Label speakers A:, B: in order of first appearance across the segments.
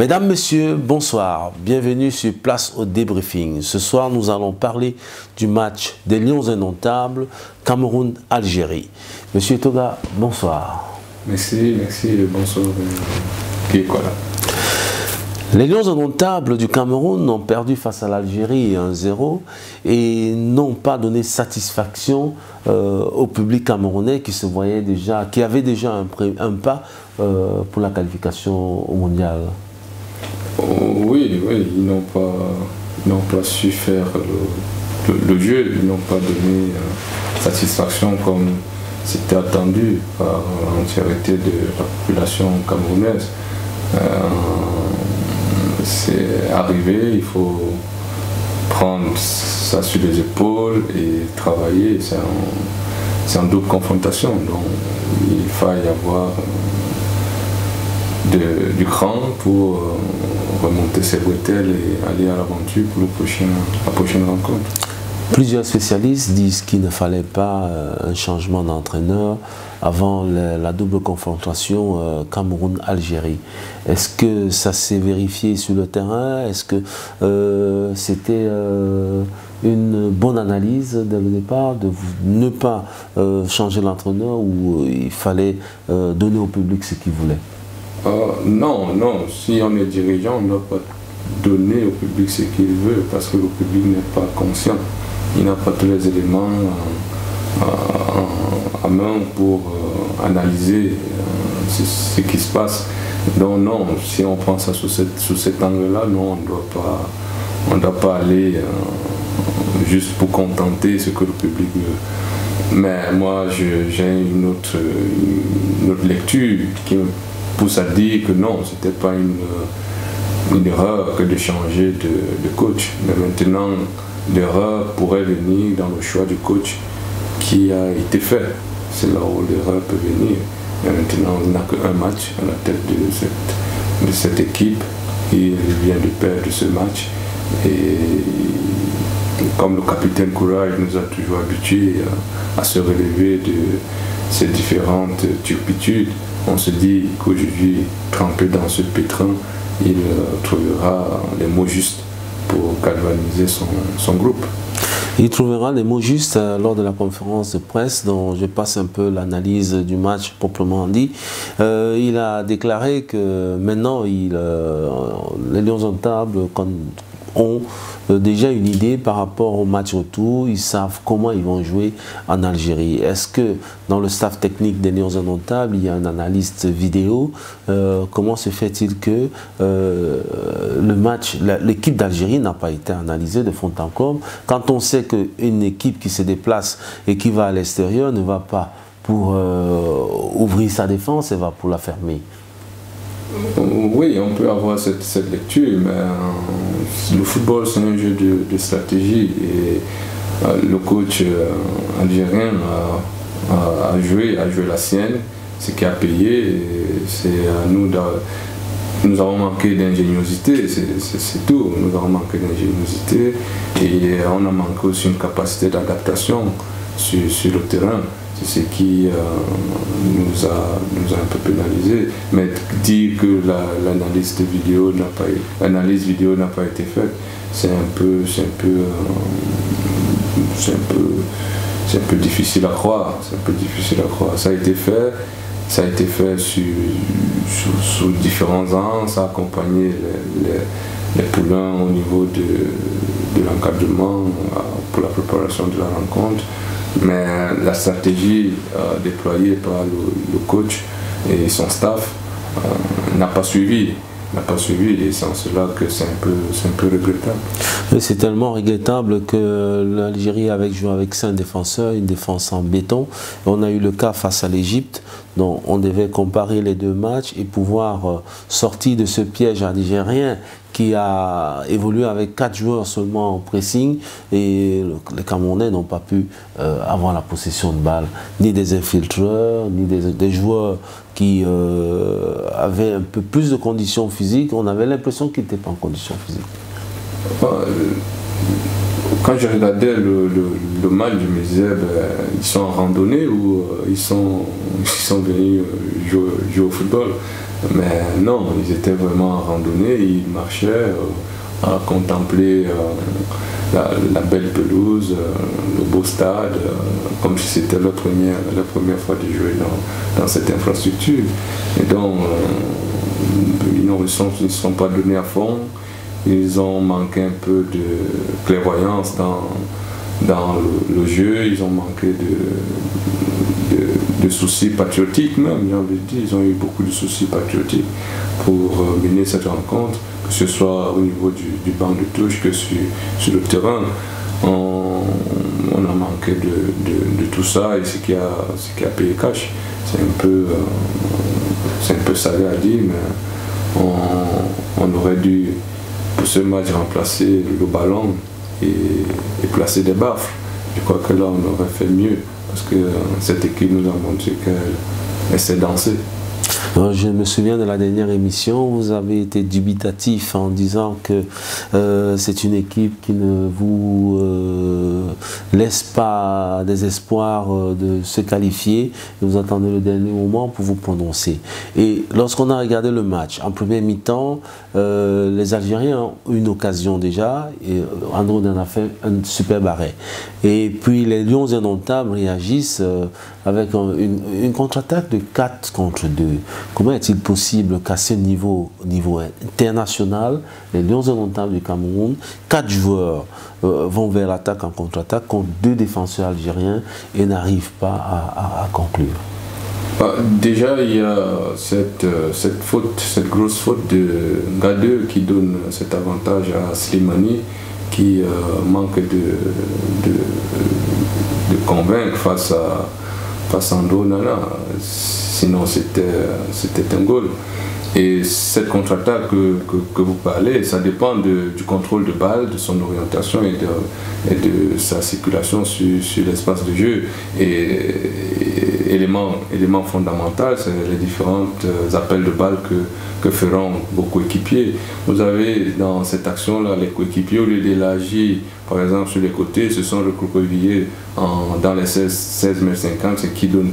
A: Mesdames, Messieurs, bonsoir. Bienvenue sur Place au débriefing. Ce soir, nous allons parler du match des Lions indomptables, Cameroun-Algérie. Monsieur Toga, bonsoir.
B: Merci, bonsoir.
A: Les Lions indomptables du Cameroun ont perdu face à l'Algérie 1-0 et n'ont pas donné satisfaction au public camerounais qui se voyait déjà, qui avait déjà un pas pour la qualification au mondial.
B: Oui, ils n'ont pas su faire le jeu, ils n'ont pas donné satisfaction comme c'était attendu par l'entièreté de la population camerounaise. C'est arrivé, il faut prendre ça sur les épaules et travailler. C'est en double confrontation, donc il faut y avoir du cran pour remonter ses bretelles et aller à l'aventure pour la prochaine rencontre.
A: Plusieurs spécialistes disent qu'il ne fallait pas un changement d'entraîneur avant la double confrontation Cameroun-Algérie. Est-ce que ça s'est vérifié sur le terrain? Est-ce que c'était une bonne analyse dès le départ de ne pas changer l'entraîneur ou il fallait donner au public ce qu'il voulait?
B: Non, si on est dirigeant, on ne doit pas donner au public ce qu'il veut parce que le public n'est pas conscient. Il n'a pas tous les éléments à main pour analyser ce qui se passe. Donc non, si on prend ça sous cet angle-là, non, on ne doit pas aller juste pour contenter ce que le public veut. Mais moi, j'ai une autre lecture qui me pousse à dire que non, ce n'était pas une erreur que de changer de coach. Mais maintenant, l'erreur pourrait venir dans le choix du coach qui a été fait. C'est là où l'erreur peut venir. Mais maintenant, on n'a qu'un match à la tête de cette équipe. Il vient de perdre ce match. Et comme le capitaine Courage nous a toujours habitués à se relever de ces différentes turpitudes, on se dit qu'aujourd'hui, trempé dans ce pétrin, il trouvera les mots justes pour galvaniser son groupe.
A: Il trouvera les mots justes lors de la conférence de presse dont je passe un peu l'analyse du match proprement dit. Il a déclaré que maintenant les Lions indomptables ont déjà une idée par rapport au match retour, ils savent comment ils vont jouer en Algérie. Est-ce que dans le staff technique des Lions indomptables, il y a un analyste vidéo? Comment se fait-il que le match, l'équipe d'Algérie n'a pas été analysée de fond en comble quand on sait qu'une équipe qui se déplace et qui va à l'extérieur ne va pas pour ouvrir sa défense, elle va pour la fermer?
B: Oui, on peut avoir cette lecture, mais le football c'est un jeu de stratégie et le coach algérien a joué la sienne, ce qui a payé, c'est à nous nous avons manqué d'ingéniosité, c'est tout, nous avons manqué d'ingéniosité et on a manqué aussi une capacité d'adaptation sur le terrain. C'est ce qui nous a un peu pénalisé. Mais dire que l'analyse vidéo n'a pas été faite, c'est un peu difficile à croire. Ça a été fait sous différents ans, ça a accompagné les poulains au niveau de l'encadrement pour la préparation de la rencontre. Mais la stratégie déployée par le coach et son staff n'a pas suivi. Et c'est en cela que c'est un peu regrettable.
A: C'est tellement regrettable que l'Algérie avait joué avec 5 défenseurs, une défense en béton. On a eu le cas face à l'Égypte, donc on devait comparer les deux matchs et pouvoir sortir de ce piège algérien qui a évolué avec 4 joueurs seulement en pressing et les Camerounais n'ont pas pu avoir la possession de balle, ni des infiltreurs, ni des joueurs qui avaient un peu plus de conditions physiques. On avait l'impression qu'ils n'étaient pas en conditions physiques.
B: quand je regardais le match, je me disais, ils sont en randonnée ou ils sont venus jouer au football. Mais non, ils étaient vraiment en randonnée, ils marchaient à contempler la belle pelouse, le beau stade, comme si c'était la première fois de jouer dans cette infrastructure. Et donc, ils ne se sont pas donnés à fond, ils ont manqué un peu de clairvoyance dans le jeu, ils ont manqué de soucis patriotiques même, j'ai envie de dire. Ils ont eu beaucoup de soucis patriotiques pour mener cette rencontre, que ce soit au niveau du banc de touche que sur le terrain. On a manqué de tout ça, et ce qui a payé cash. C'est un peu salé à dire, mais on aurait dû pour ce match remplacer le ballon et placer des baffes. Je crois que là on aurait fait mieux, parce que cette équipe nous a montré qu'elle sait danser.
A: Je me souviens de la dernière émission, vous avez été dubitatif en disant que c'est une équipe qui ne vous laisse pas des espoirs de se qualifier. Vous attendez le dernier moment pour vous prononcer. Et lorsqu'on a regardé le match, en premier mi-temps, les Algériens ont eu une occasion déjà, et Andro en a fait un superbe arrêt. Et puis les Lions indomptables réagissent avec une contre-attaque de 4 contre 2. Comment est-il possible qu'à ce niveau international, les Lions indomptables du Cameroun, 4 joueurs vont vers l'attaque en contre-attaque contre 2 défenseurs algériens et n'arrivent pas à conclure?
B: Déjà, il y a cette grosse faute de Gadeux qui donne cet avantage à Slimani, qui manque de convaincre face à Andro Onana. Sinon c'était un goal. Et cette contre-attaque que vous parlez, ça dépend du contrôle de balle, de son orientation et de sa circulation sur l'espace de jeu. Et élément fondamental, c'est les différents appels de balle que feront vos coéquipiers. Vous avez dans cette action-là, les coéquipiers, au lieu d'élargir, par exemple, sur les côtés, se sont recroquevillés dans les 16 mètres 50, ce qui donne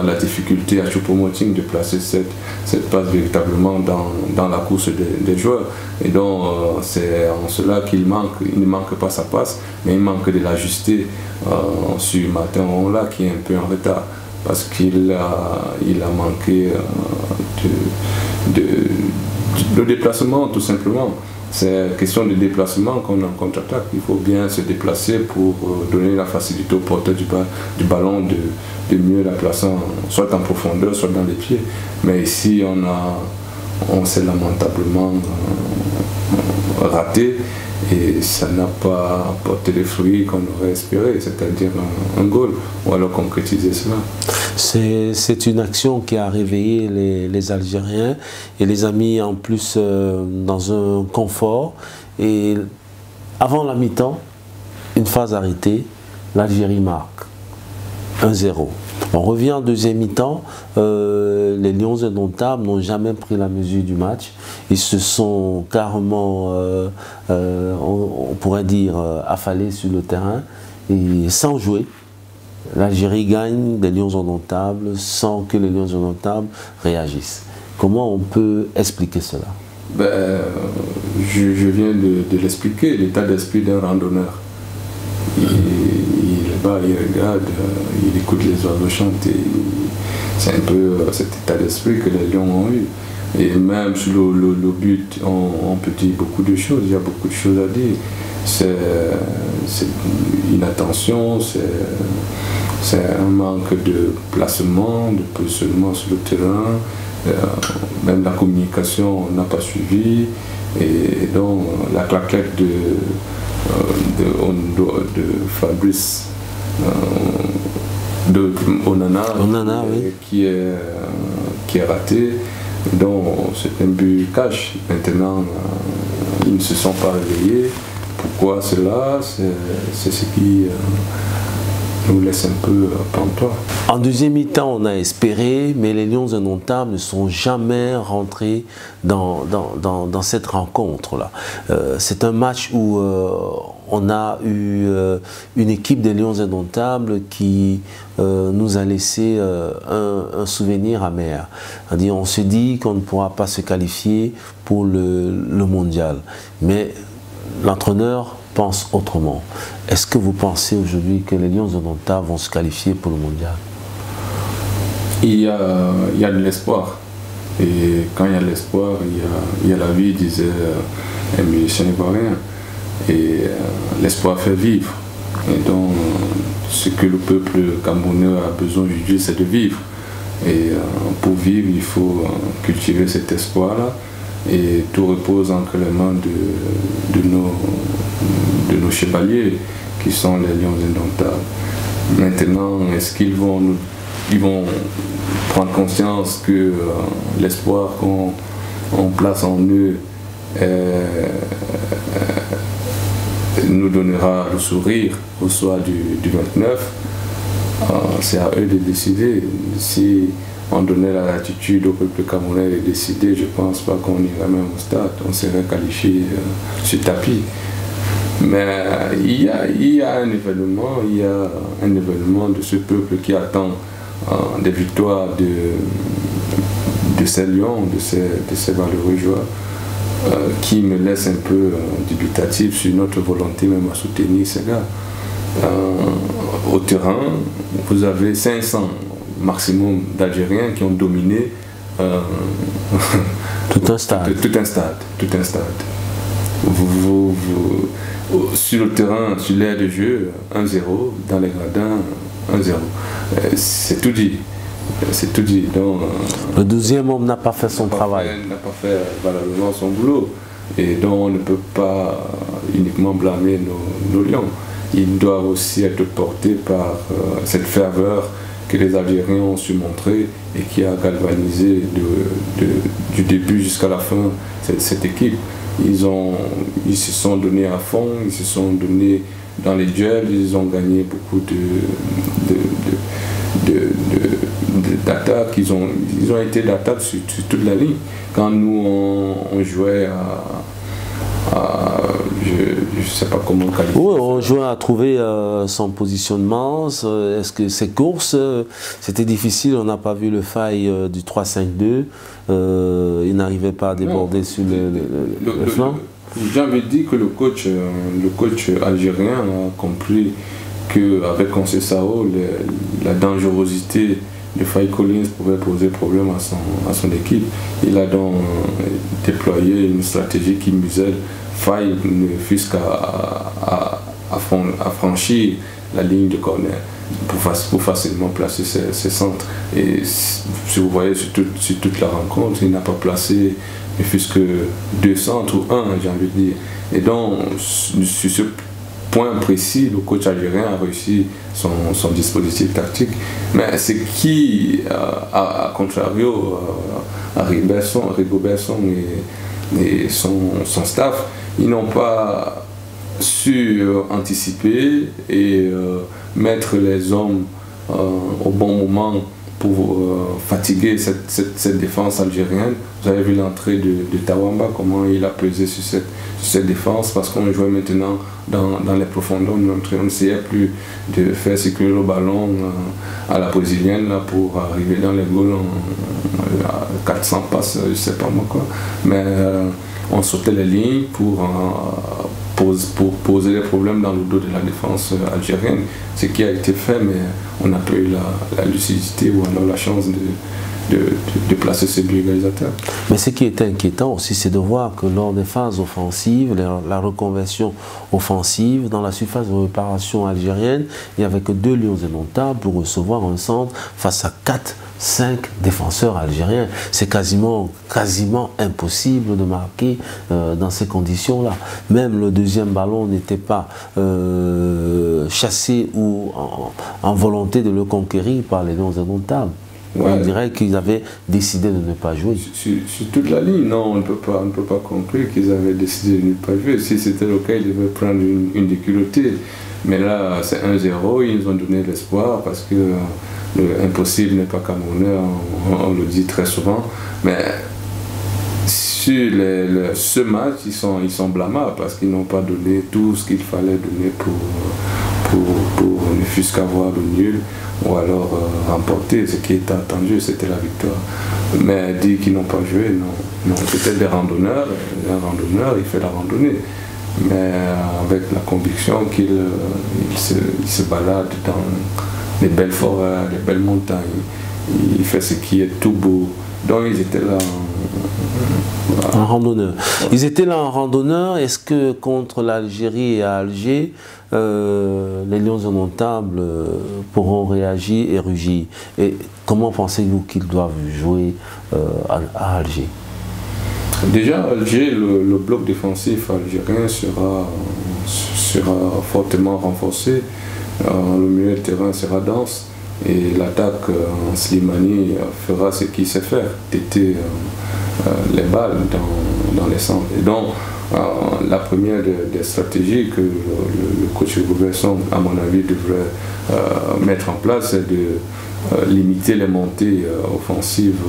B: la difficulté à Choupo-Moting de placer cette passe véritablement dans la course des joueurs. Et donc, c'est en cela il ne manque pas sa passe, mais il manque de l'ajuster sur Martin Onla, qui est un peu en retard, parce qu'il a manqué de déplacement, tout simplement. C'est question de déplacement qu'on est en contre-attaque. Il faut bien se déplacer pour donner la facilité au porteur du ballon de mieux la placer soit en profondeur, soit dans les pieds. Mais ici, on s'est lamentablement raté, et ça n'a pas apporté les fruits qu'on aurait espéré, c'est-à-dire un goal, ou alors concrétiser cela.
A: C'est une action qui a réveillé les Algériens et les a mis en plus dans un confort. Et avant la mi-temps, une phase arrêtée, l'Algérie marque 1-0. On revient en deuxième mi-temps, les Lions indomptables n'ont jamais pris la mesure du match. Ils se sont carrément, on pourrait dire, affalés sur le terrain et sans jouer. L'Algérie gagne des Lions indomptables sans que les Lions indomptables réagissent. Comment on peut expliquer cela?
B: Je viens de l'expliquer, l'état d'esprit d'un randonneur. Il est bas, il regarde, il écoute les oiseaux chanter. C'est un peu cet état d'esprit que les Lions ont eu. Et même sur le but, on peut dire beaucoup de choses, il y a beaucoup de choses à dire. C'est une attention, c'est un manque de placement, de positionnement sur le terrain. Même la communication n'a pas suivi. Et donc la claquette de Fabrice de Onana
A: oui.
B: qui est raté. Donc c'est un but cash. Maintenant, ils ne se sont pas réveillés. Pourquoi cela? C'est ce qui nous laisse un peu pantois.
A: En deuxième mi-temps, on a espéré, mais les Lions indomptables ne sont jamais rentrés dans cette rencontre-là. C'est un match où on a eu une équipe des Lions Indomptables qui nous a laissé un souvenir amer. On se dit qu'on ne pourra pas se qualifier pour le mondial. Mais l'entraîneur pense autrement. Est-ce que vous pensez aujourd'hui que les Lions Indomptables vont se qualifier pour le mondial?
B: Il y a de l'espoir. Et quand il y a l'espoir, il y a la vie, disait un musicien ivoirien. Et l'espoir fait vivre. Et donc, ce que le peuple camerounais a besoin aujourd'hui, c'est de vivre. Et pour vivre, il faut cultiver cet espoir-là. Et tout repose entre les mains de nos chevaliers, qui sont les Lions Indomptables. Maintenant, est-ce qu'ils vont prendre conscience que l'espoir qu'on place en eux nous donnera le sourire au soir du 29, c'est à eux de décider. Si on donnait la latitude au peuple camerounais de décider, je ne pense pas qu'on irait même au stade, on serait qualifié sur tapis. Mais il y a un événement de ce peuple qui attend des victoires de ces lions, de ces valeureux joueurs, qui me laisse un peu dubitatif sur notre volonté même à soutenir ces gars. Au terrain, vous avez 500 maximum d'Algériens qui ont dominé
A: tout un stade.
B: Tout un stade. Sur le terrain, sur l'aire de jeu, 1-0, dans les gradins, 1-0. C'est tout dit. C'est tout dit. Donc,
A: le 12e homme n'a pas fait son travail.
B: N'a pas fait valablement son boulot. Et donc on ne peut pas uniquement blâmer nos lions. Ils doivent aussi être portés par cette ferveur que les Algériens ont su montrer et qui a galvanisé du début jusqu'à la fin cette équipe. Ils se sont donnés à fond, ils se sont donnés dans les duels, ils ont gagné beaucoup d'attaques, ils ont été d'attaque sur toute la ligne. Quand nous on jouait je ne sais pas comment qualifier.
A: Oui, on jouait à trouver son positionnement. Est-ce que ces courses, c'était difficile? On n'a pas vu le faille du 3-5-2. Il n'arrivait pas à déborder sur le flanc.
B: J'avais dit que le coach algérien a compris qu'avec Conceição, la dangerosité de Faye Collins pouvait poser problème à son équipe. Il a donc déployé une stratégie qui muselle Faye ne fût-ce qu'à franchir la ligne de corner pour facilement placer ses centres. Et si vous voyez sur toute la rencontre, il n'a pas placé ne fût-ce que 2 centres ou 1, j'ai envie de dire. Et donc, sur ce point précis, le coach algérien a réussi son dispositif tactique. Mais c'est qui, à contrario, à Rigobertson et son staff, ils n'ont pas su anticiper et mettre les hommes au bon moment pour fatiguer cette défense algérienne. Vous avez vu l'entrée de Tawamba, comment il a pesé sur cette défense, parce qu'on jouait maintenant dans les profondeurs. On n'essayait plus de faire circuler le ballon à la brésilienne là, pour arriver dans les goals à 400 passes, je ne sais pas moi quoi. Mais on sautait les lignes pour poser des problèmes dans le dos de la défense algérienne, ce qui a été fait, mais on n'a pas eu la lucidité ou alors la chance de placer ce but égalisateur.
A: Mais ce qui est inquiétant aussi, c'est de voir que lors des phases offensives, la reconversion offensive, dans la surface de réparation algérienne, il n'y avait que 2 Lions Indomptables pour recevoir un centre face à 4-5 défenseurs algériens. C'est quasiment impossible de marquer dans ces conditions-là. Même le deuxième ballon n'était pas chassé ou en volonté de le conquérir par les Lions Indomptables. Ouais. On dirait qu'ils avaient décidé de ne pas jouer.
B: Sur toute la ligne, non, on ne peut pas conclure qu'ils avaient décidé de ne pas jouer. Si c'était le cas, ils devaient prendre une déculottée. Mais là, c'est 1-0, ils nous ont donné l'espoir parce que l'impossible n'est pas camerounais, on le dit très souvent. Mais sur ce match, ils sont blâmables parce qu'ils n'ont pas donné tout ce qu'il fallait donner pour ne fût-ce qu'avoir le nul ou alors remporter. Ce qui était attendu, c'était la victoire. Mais dire qu'ils n'ont pas joué, non. C'était des randonneurs. Un randonneur, il fait la randonnée. Mais avec la conviction qu'il se balade dans les belles forêts, les belles montagnes. Il fait ce qui est tout beau. Donc ils étaient là
A: en randonneur. Ils étaient là en randonneur. Est-ce que contre l'Algérie et à Alger, les Lions indomptables pourront réagir et rugir? Et comment pensez-vous qu'ils doivent jouer à Alger?
B: Déjà, Alger, le bloc défensif algérien sera fortement renforcé. Le milieu de terrain sera dense. Et l'attaque en Slimani fera ce qu'il sait faire, têter les balles dans les centres. Et donc, la première des stratégies que le coach Gouverson, à mon avis, devrait mettre en place, c'est de limiter les montées offensives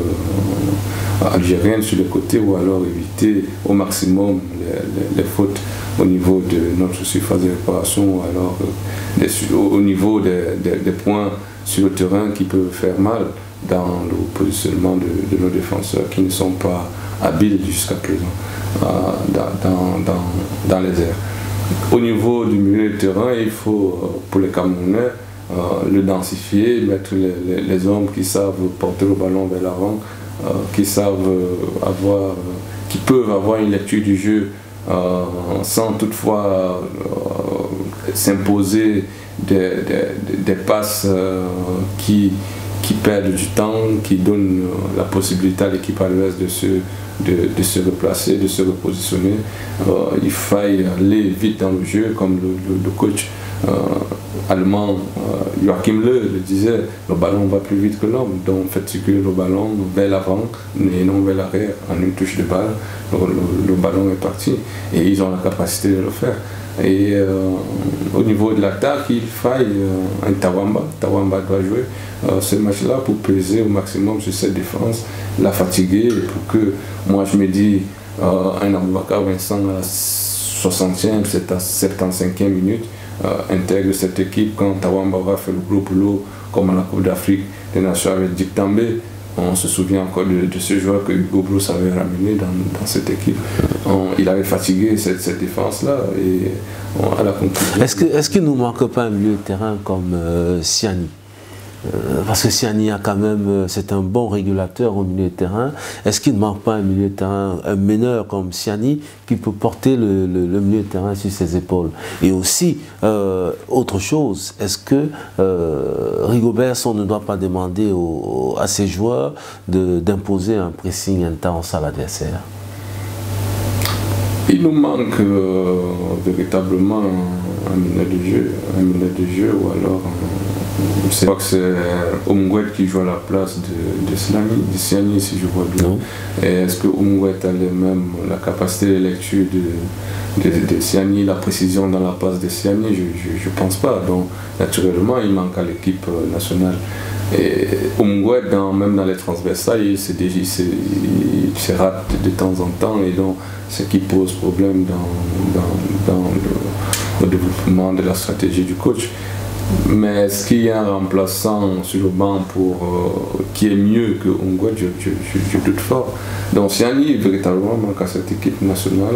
B: algériennes sur les côtés ou alors éviter au maximum les fautes au niveau de notre surface de réparation ou alors au niveau des points sur le terrain qui peuvent faire mal dans le positionnement de nos défenseurs qui ne sont pas habiles jusqu'à présent dans les airs. Au niveau du milieu de terrain, il faut, pour les Camerounais, le densifier, mettre les hommes qui savent porter le ballon vers l'avant, qui peuvent avoir une lecture du jeu sans toutefois s'imposer des passes qui perdent du temps, qui donnent la possibilité à l'équipe adverse de se replacer, de se repositionner. Il faille aller vite dans le jeu, comme le coach allemand Joachim Löw le disait, le ballon va plus vite que l'homme, donc faites circuler le ballon vers l'avant et non vers l'arrière. En une touche de balle, le ballon est parti et ils ont la capacité de le faire. Et au niveau de l'attaque, il faille un Tawamba. Tawamba doit jouer ce match-là pour peser au maximum sur cette défense, la fatiguer, pour que, moi je me dis, un Aboubakar Vincent à la 60e, 75e minute, intègre cette équipe quand Tawamba va faire le gros boulot, comme à la Coupe d'Afrique des Nations avec Dick Tambe. On se souvient encore de ce joueur que Hugo Broos avait ramené dans cette équipe. Il avait fatigué cette défense-là et à la conclusion.
A: Est-ce qu'il ne nous manque pas un milieu de terrain comme Siani? Parce que Siani a quand même, c'est un bon régulateur au milieu de terrain. Est-ce qu'il ne manque pas un milieu de terrain, un meneur comme Siani qui peut porter le milieu de terrain sur ses épaules? Et aussi, autre chose, est-ce que Rigobertson ne doit pas demander à ses joueurs d'imposer un pressing intense à l'adversaire?
B: Il nous manque véritablement un meneur de jeu ou alors je crois que c'est Oumouet qui joue à la place de Siani, si je vois bien. Et est-ce que Oumouet a même la capacité de lecture de Siani, la précision dans la passe de Siani? Je ne pense pas. Donc naturellement, il manque à l'équipe nationale. Et Oumouet, même dans les transversales, il se rate de temps en temps, et donc ce qui pose problème dans le développement de la stratégie du coach. Mais est-ce qu'il y a un remplaçant sur le banc qui est mieux que Oumouet? Je doute fort. Donc Siani véritablement manque à cette équipe nationale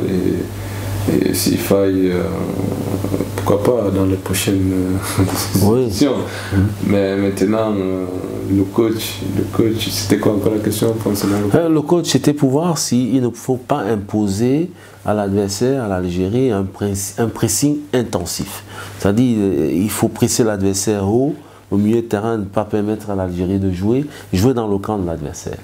B: et s'il faille, pourquoi pas dans les prochaines discussions. Mais maintenant, le coach, c'était quoi encore la question concernant
A: le coach, c'était pour voir s'il ne faut pas imposer à l'adversaire, à l'Algérie, un pressing intensif. C'est-à-dire il faut presser l'adversaire haut, au milieu de terrain, ne pas permettre à l'Algérie de jouer dans le camp de l'adversaire.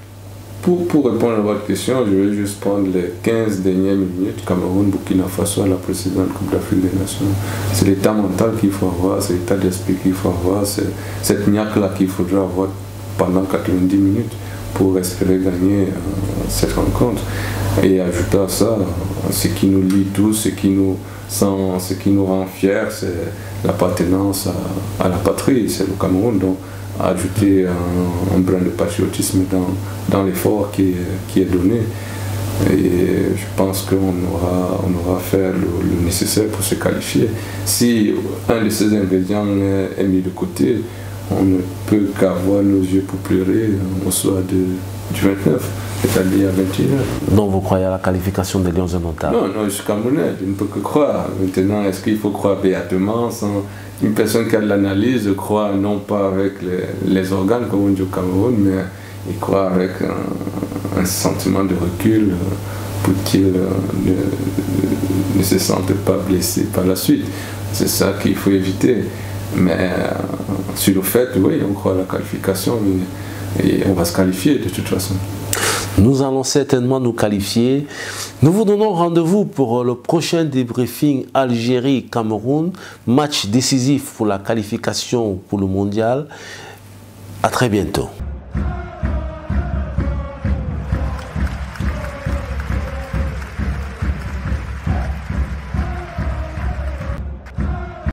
B: Pour répondre à votre question, je vais juste prendre les 15 dernières minutes, Cameroun, Burkina Faso, à la précédente Coupe d'Afrique des Nations. C'est l'état mental qu'il faut avoir, c'est l'état d'esprit qu'il faut avoir, c'est cette niaque-là qu'il faudra avoir pendant 90 minutes pour espérer gagner cette rencontre. Et ajouter à ça, ce qui nous lie tous, ce qui nous rend fiers, c'est l'appartenance à la patrie, c'est le Cameroun. Donc, ajouter un brin de patriotisme dans l'effort qui est donné. Et je pense qu'on aura fait le nécessaire pour se qualifier. Si un de ces ingrédients est mis de côté, on ne peut qu'avoir nos yeux pour pleurer au soir du 29, c'est-à-dire à 21h.
A: Donc vous croyez à la qualification des Lions indomptables?
B: Non, je suis Camerounais, je ne peux que croire. Maintenant, est-ce qu'il faut croire béatement une personne qui a de l'analyse croit non pas avec les organes, comme on dit au Cameroun, mais il croit avec un sentiment de recul pour qu'il ne se sente pas blessé par la suite. C'est ça qu'il faut éviter. Mais sur le fait, oui, on croit à la qualification et on va se qualifier de toute façon.
A: Nous allons certainement nous qualifier. Nous vous donnons rendez-vous pour le prochain débriefing Algérie-Cameroun, match décisif pour la qualification pour le mondial. À très bientôt.